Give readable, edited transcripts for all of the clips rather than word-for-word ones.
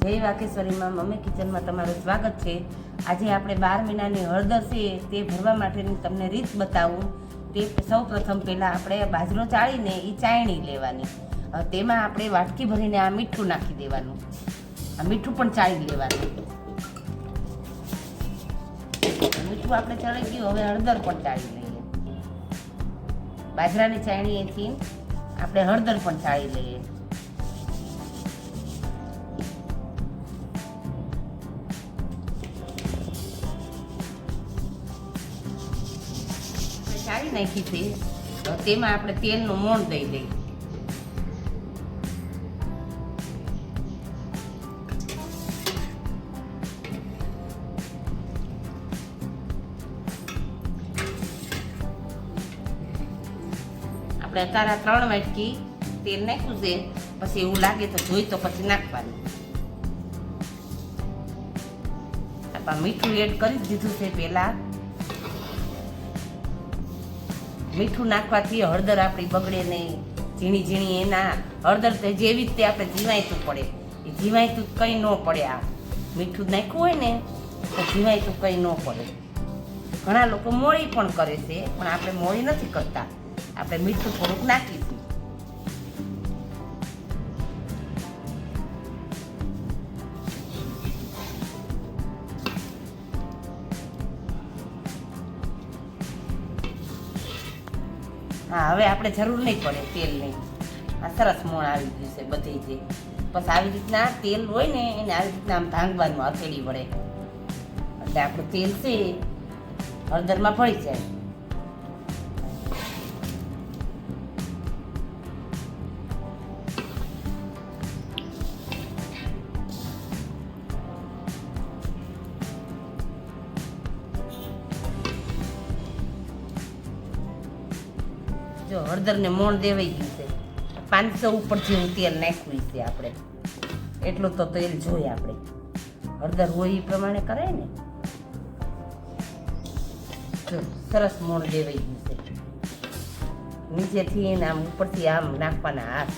જય વાકેશ્વરીમાં મમ્મી કિચનમાં તમારું સ્વાગત છે। આજે આપણે 12 મહિનાની હળદર છે તે ભરવા માટેની તમને રીત બતાવું। તે સૌ પ્રથમ પહેલાં આપણે બાજરો ચાળીને એ ચાયણી લેવાની, તેમાં આપણે વાટકી ભરીને આ મીઠું નાખી દેવાનું, આ મીઠું પણ ચાળી લેવાનું। મીઠું આપણે ચડી ગયું, હવે હળદર પણ ચાળી લઈએ। બાજરાની ચાયણીએથી આપણે હળદર પણ ચાળી લઈએ। ચાળી નાખી છે, તેમાં આપણે તેલનું મોણ દઈ દઈએ। આપણે અત્યારે 3 વાટકી તેલ નાખ્યું છે, પછી એવું લાગે તો જોઈ તો પછી નાખવાનું। આપણે મીઠું એડ કરી દીધું છે। પહેલા મીઠું નાખવાથી હળદર આપણી બગડે નહીં, ઝીણી ઝીણી એના હળદર જેવી રીતે આપણે જીવાયતું પડે, એ જીવાયતું કંઈ ન પડે। આ મીઠું નાખ્યું હોય ને તો જીવાયતું કંઈ ન પડે। ઘણા લોકો મોળી પણ કરે છે, પણ આપણે મોળી નથી કરતા, આપણે મીઠું થોડુંક નાખીશું। હા, હવે આપણે જરૂર નહીં પડે તેલની, આ સરસ મોણ આવી ગયું છે બધી જે। પછી આવી રીતના તેલ હોય ને એને આવી રીતના આમ ભાંગવાનું હથેળી વડે, એટલે આપણું તેલ છે હળદરમાં ભળી જાય। જો હળદરને મોણ દેવાઈ ગયું છે, 500 ઉપર જેવું તેલ નાખ્યું છે આપણે, એટલું તો તેલ જોઈએ આપણે, હળદર હોય એ પ્રમાણે કરાય ને। જો સરસ મોણ દેવાઈ ગયું છે, નીચેથી એને આમ ઉપરથી આમ નાખવાના હાથ,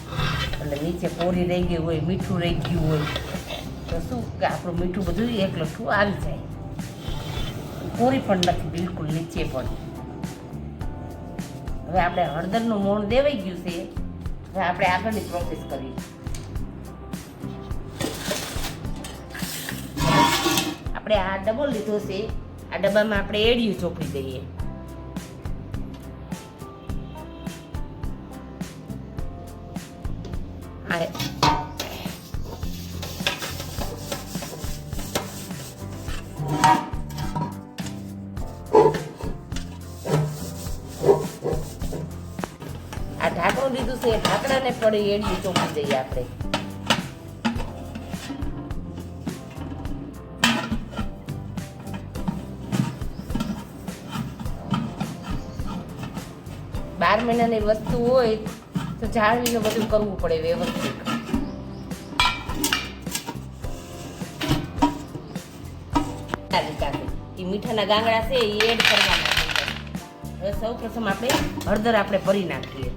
એટલે નીચે પોરી રહી ગઈ હોય, મીઠું રહી ગયું હોય તો શું કે આપણું મીઠું બધું એકલઠું આવી જાય, પોરી પણ નથી બિલકુલ નીચે પણ। હવે આપણે હળદરનું મોણ દેવાઈ ગયું છે, હવે આપણે આગળની પ્રોસેસ કરીએ। આપણે આ ડબ્બો લીધો છે, આ ડબ્બામાં આપણે એડિયું ચોપડી દઈએ। આ ઢાંકણું લીધું છે, ઢાંકણાને પડી એડિયું ચોપડી દઈએ આપણે। બાર મહિનાની વસ્તુ હોય તો જાળવીને બધું કરવું પડે વ્યવસ્થિત। એ મીઠાના ગાંગડા છે એ એડ કરવાના છે। હવે સૌ પ્રથમ આપણે હળદર આપણે ભરી નાખીએ।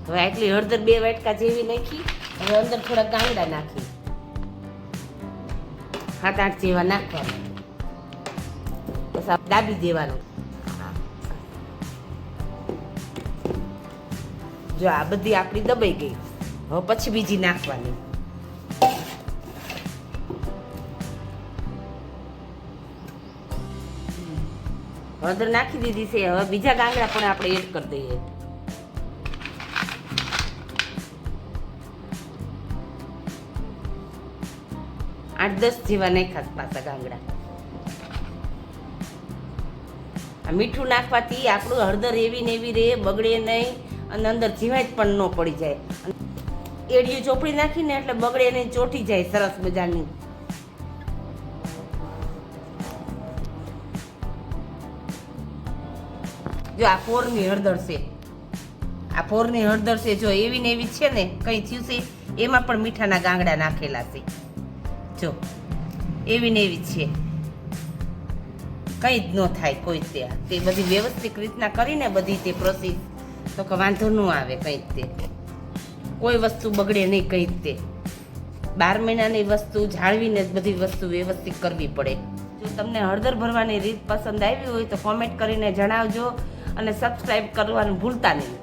હવે આટલી હળદર 2 વાટકા જેવી નાખી, હવે અંદર થોડા ગાંગડા નાખી, 7-8 જેવા નાખવાના, બસ આ દાબી દેવાનું। જો આ બધી આપણી દબાઈ ગઈ, હવે પછી બીજી નાખવાની। હળદર નાખી દીધી છે, હવે બીજા ગાંગડા પણ આપણે એડ કરી દઈએ। આઠ 10 જેવા નાખ્યા પાછા ગાંગડા। આ મીઠું નાખવાથી આપણું હળદર એવી ને એવી રહે, બગડે નહીં, અને અંદર જીવાત પણ ન પડી જાય। એડિયું ચોપડી નાખીને એટલે બગડે નહીં, ચોટી જાય સરસ મજાની। જો આ પોરની હળદર છે, આ પોરની હળદર છે, જો એવી ને એવી છે ને, કંઈ થયું છે એમાં પણ મીઠાના ગાંગડા નાખેલા છે, જો એવી ને એવી છે। કંઈ જ ન થાય કોઈ તે બધી વ્યવસ્થિત રીતના કરીને બધી તે પ્રોસેસ તો કે વાંધો ન આવે કંઈ તે કોઈ વસ્તુ બગડે નહીં કંઈ તે 12 મહિનાની વસ્તુ જાળવીને જ બધી વસ્તુ વ્યવસ્થિત કરવી પડે. જો તમને હળદર ભરવાની રીત પસંદ આવી હોય તો કોમેન્ટ કરીને જણાવજો અને સબસ્ક્રાઈબ કરવાનું ભૂલતા નહીં.